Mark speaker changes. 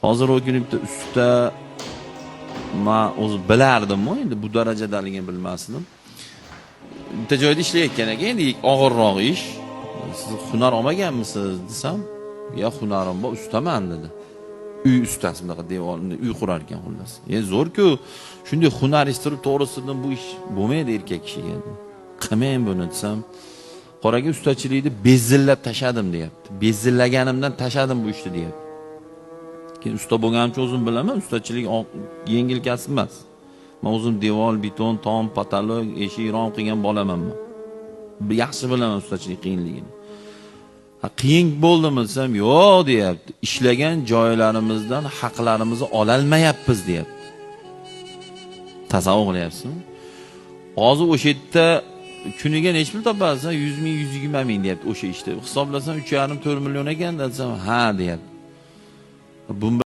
Speaker 1: Hozir o kuni bitta usta men o'zi bilardim-ku, endi bu darajadaligini bilmasdim. Bitta joyda ishlayotgan ekan, endi og'irroq ish. Siz hunar olmaganmisiz desam, "Ya hunarim bor, ustaman" dedi. Uy ustasi bunaqa devorni uy qurar ekan xullas. Zo'r-ku. Shunday hunarist turib to'g'risidan bu ish bo'lmaydi erkak kishiga. Qilmang buni desam, qoraga ustachilikni bezillab tashadim deyapti. Bezillaganimdan tashadim bu ishni deyapti. Keyin usta bo'lganim uchun o'zim bilaman, ustachilik yengil kasb emas. Men o'zim devor, beton, tom, patolog, eshik, rom qilgan bolaman men. Yaxshi bilaman ustachilik qiyinligini. Qiyin bo'ldimi desam, yo'q deyapti. Ishlagan joylarimizdan haqlarimizni ololmayapmiz deyapti. Tasavvur qilyapsizmi? Hozir o'sha yerda kuniga necha pul topasiz? 100 ming, 120 ming deyapti o'sha ishda. Hisoblasam 3,5-4 million ekan desam, ha deyapti. Bu